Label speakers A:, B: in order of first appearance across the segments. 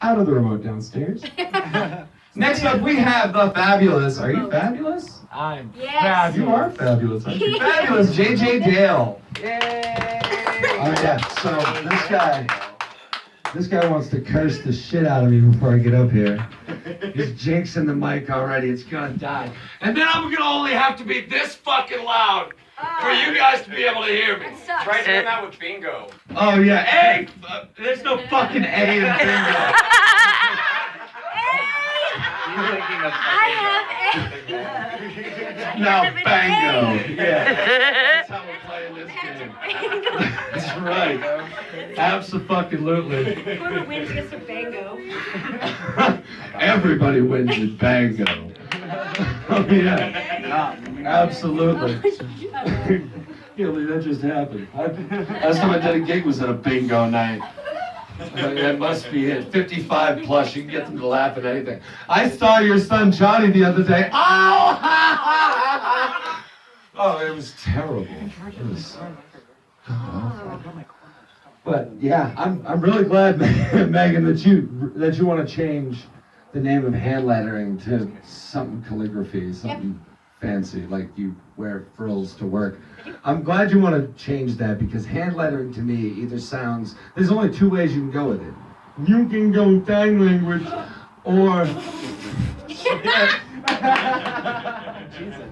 A: out of the remote downstairs. Next up, we have the fabulous. Are you fabulous?
B: I'm
C: Yes.
A: You are fabulous. Aren't you? Fabulous, J.J. Dale.
B: Yay!
D: Oh yeah, so this guy wants to curse the shit out of me before I get up here. He's jinxing the mic already, it's gonna die.
E: And then I'm gonna only have to be this fucking loud for you guys to be able to hear me.
C: That sucks.
B: Try doing that with bingo.
A: Oh yeah, A. There's no fucking A in bingo.
B: You're thinking of
C: I have
A: Now
C: have an
A: bango.
C: A.
A: Yeah. That's how we're playing this game. That's right. Absolutely.
C: Whoever wins gets a bango.
A: Everybody wins at bango. Oh yeah. Absolutely. Yeah, that just happened. Last time I did a gig was at a bingo night. That must be it. 55 plus, you can get them to laugh at anything. I saw your son Johnny the other day. Oh! Oh, it was terrible. It was.
D: But yeah, I'm really glad, Megan, that you want to change the name of hand lettering to something calligraphy, something fancy, like you wear frills to work. I'm glad you want to change that because hand lettering to me either sounds, there's only two ways you can go with it. You can go sign language or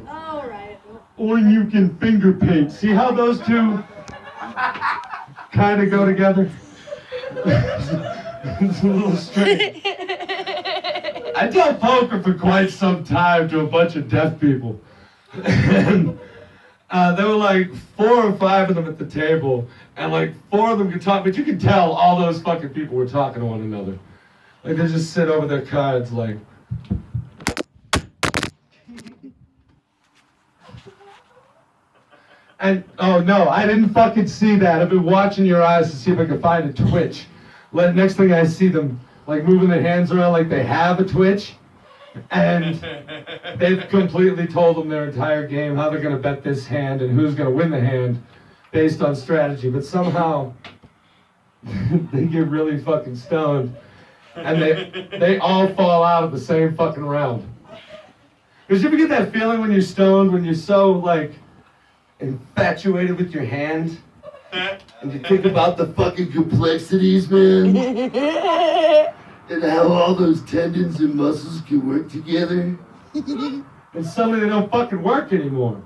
C: All right.
D: or you can finger paint. See how those two kind of go together? It's a little strange. I dealt poker for quite some time to a bunch of deaf people. And there were like 4 or 5 of them at the table, and like 4 of them could talk, but you could tell all those fucking people were talking to one another. Like they just sit over their cards like. And, oh no, I didn't fucking see that. I've been watching your eyes to see if I could find a twitch. Next thing I see them like moving their hands around like they have a twitch. And they've completely told them their entire game, how they're gonna bet this hand and who's gonna win the hand based on strategy. But somehow, they get really fucking stoned and they all fall out of the same fucking round. Because you ever get that feeling when you're stoned, when you're so like, infatuated with your hand, and you think about the fucking complexities, man, and how all those tendons and muscles can work together, and suddenly they don't fucking work anymore.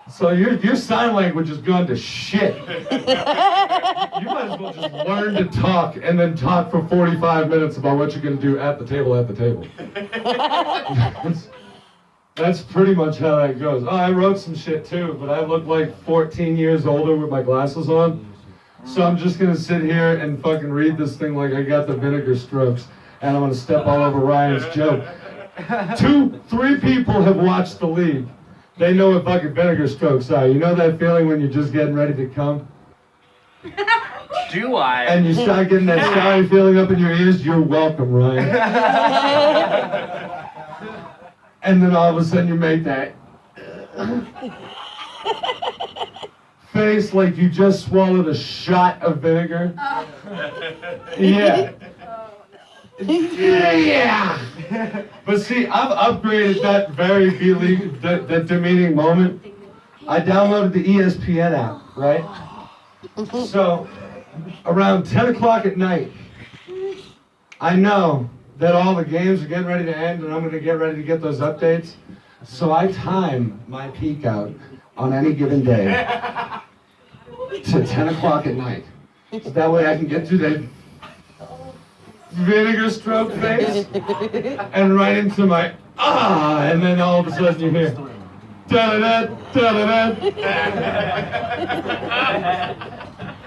D: So your sign language has gone to shit. You might as well just learn to talk and then talk for 45 minutes about what you're gonna do at the table. That's pretty much how that goes. Oh, I wrote some shit too, but I look like 14 years older with my glasses on. So I'm just gonna sit here and fucking read this thing like I got the vinegar strokes, and I'm gonna step all over Ryan's joke. 3 people have watched the league. They know what fucking vinegar strokes are. You know that feeling when you're just getting ready to come?
B: Do I?
D: And you start getting that starry feeling up in your ears? You're welcome, Ryan. And then all of a sudden you make that face like you just swallowed a shot of vinegar. Yeah. Yeah. But see, I've upgraded that very that demeaning moment. I downloaded the ESPN app, right? So around 10 o'clock at night, I know that all the games are getting ready to end and I'm going to get ready to get those updates. So I time my peak out on any given day to 10 o'clock at night. So that way I can get through that vinegar stroke face and right into my and then all of a sudden you hear da-da-da, da-da-da.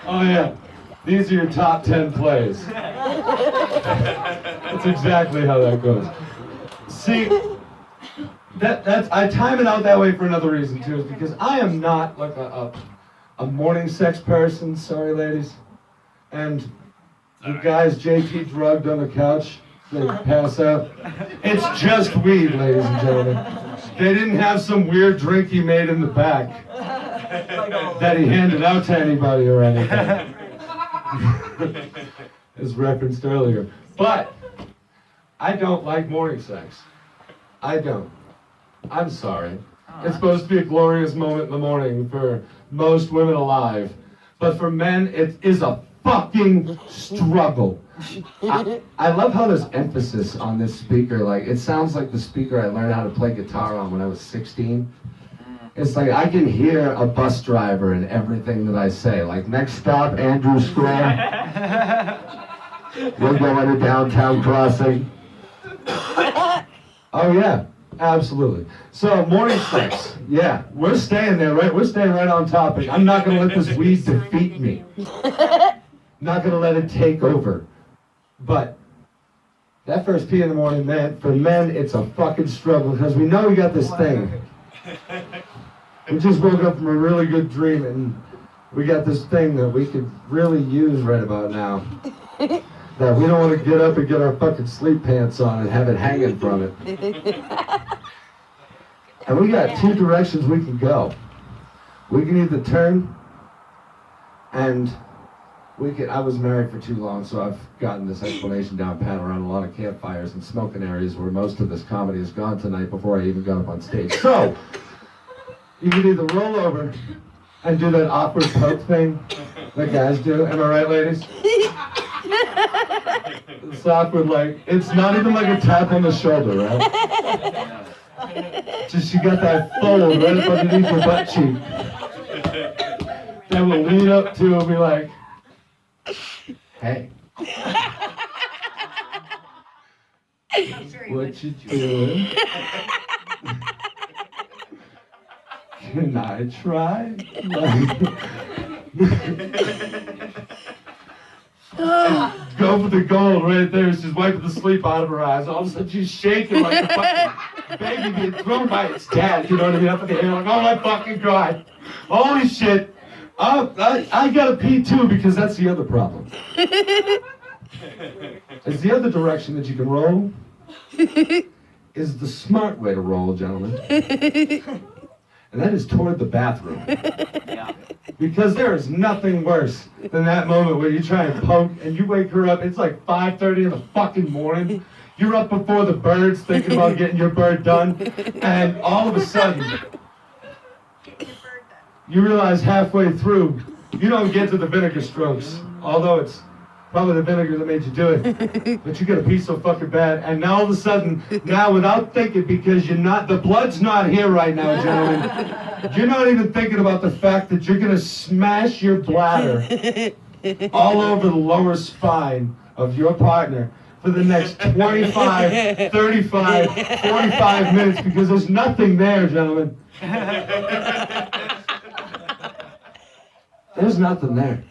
D: Oh yeah. These are your top 10 plays. That's exactly how that goes. See, that's I time it out that way for another reason too, is because I am not like a morning sex person, sorry ladies. And the guys JT drugged on the couch, they pass out. It's just weed, ladies and gentlemen. They didn't have some weird drink he made in the back that he handed out to anybody or anything. As referenced earlier. But I don't like morning sex. I don't. I'm sorry. It's supposed to be a glorious moment in the morning for most women alive. But for men, it is a fucking struggle. I love how there's emphasis on this speaker. Like, it sounds like the speaker I learned how to play guitar on when I was 16. It's like I can hear a bus driver in everything that I say. Like, next stop, Andrew Square. We're going to downtown crossing. Oh yeah, absolutely. So morning sex, yeah, we're staying there, right? We're staying right on topic. I'm not gonna let this weed defeat me. Not gonna let it take over. But that first pee in the morning, man, for men, it's a fucking struggle because we know we got this thing. We just woke up from a really good dream and we got this thing that we could really use right about now. That we don't want to get up and get our fucking sleep pants on and have it hanging from it. And we got two directions we can go. We can either turn and I was married for too long, so I've gotten this explanation down pat around a lot of campfires and smoking areas where most of this comedy has gone tonight before I even got up on stage. So, you can either roll over and do that awkward poke thing that guys do. Am I right, ladies? It's awkward, like, it's not even like a tap on the shoulder, right? Just you got that fold right up underneath your butt cheek. Then we'll lean up to and be like, hey. What you doing? Can I try? Go for the gold right there. She's wiping the sleep out of her eyes. All of a sudden she's shaking like a fucking baby being thrown by its dad. You know what I mean? Up in the air like, oh my fucking God. Holy shit. I gotta pee too because that's the other problem. It's the other direction that you can roll is the smart way to roll, gentlemen. And that is toward the bathroom. Yeah. Because there is nothing worse than that moment where you try and poke and you wake her up. It's like 5:30 in the fucking morning. You're up before the birds thinking about getting your bird done. And all of a sudden, you realize halfway through, you don't get to the vinegar strokes. Although it's probably the vinegar that made you do it. But you gotta pee so fucking bad. And now all of a sudden, now without thinking, because the blood's not here right now, gentlemen. You're not even thinking about the fact that you're gonna smash your bladder all over the lower spine of your partner for the next 25, 35, 45 minutes because there's nothing there, gentlemen. There's nothing there.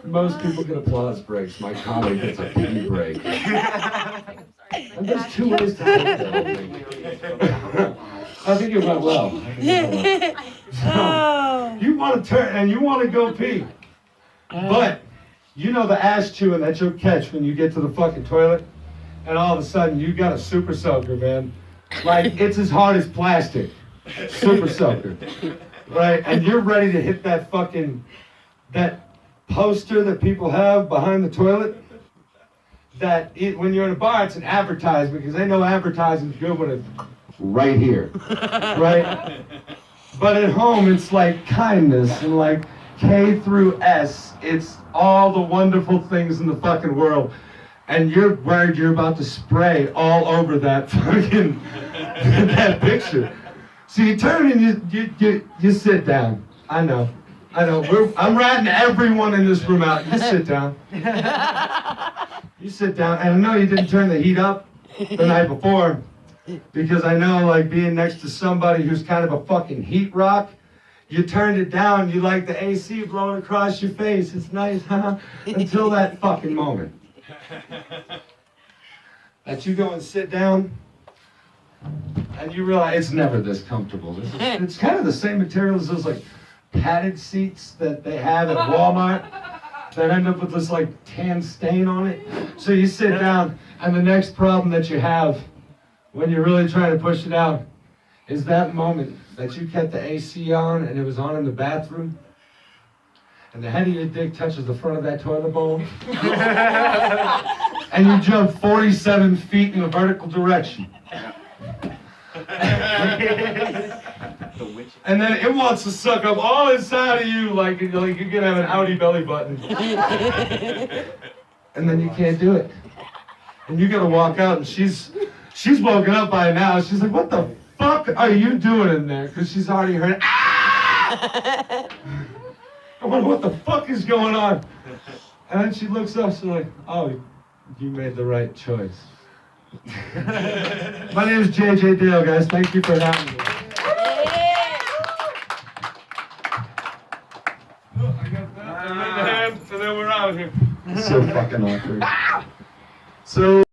D: Most people get applause breaks. My comedy gets a pee break. And there's two ways to take that, I think. I think it went well. So, you want to turn and you want to go pee. But, you know the ass chewing that you'll catch when you get to the fucking toilet? And all of a sudden, you got a super soaker, man. Like, it's as hard as plastic. Super soaker. Right? And you're ready to hit that poster that people have behind the toilet. When you're in a bar, it's an advertisement, because they know advertising's good when it's right here. Right? But at home, it's like kindness, and like K through S, it's all the wonderful things in the fucking world. And you're worried you're about to spray all over that fucking that picture. So you turn and you sit down. I know. I'm ratting everyone in this room out. You sit down. You sit down. And I know you didn't turn the heat up the night before, because I know, like, being next to somebody who's kind of a fucking heat rock, you turned it down. You like the AC blowing across your face. It's nice, huh? Until that fucking moment. That you go and sit down and you realize it's never this comfortable. It's kind of the same material as those like padded seats that they have at Walmart that end up with this like tan stain on it. So you sit down, and the next problem that you have when you're really trying to push it out is that moment that you kept the AC on and it was on in the bathroom, and the head of your dick touches the front of that toilet bowl, and you jump 47 feet in a vertical direction. And then it wants to suck up all inside of you like you're gonna have an outie belly button. And then you can't do it. And you gotta walk out, and she's woken up by now. She's like, what the fuck are you doing in there? Because she's already heard, ah! I wonder what the fuck is going on. And then she looks up, she's like, oh, you made the right choice. My name is JJ Dale, guys. Thank you for having me. Oh, I got that. And then we're out of here. So fucking awkward. So.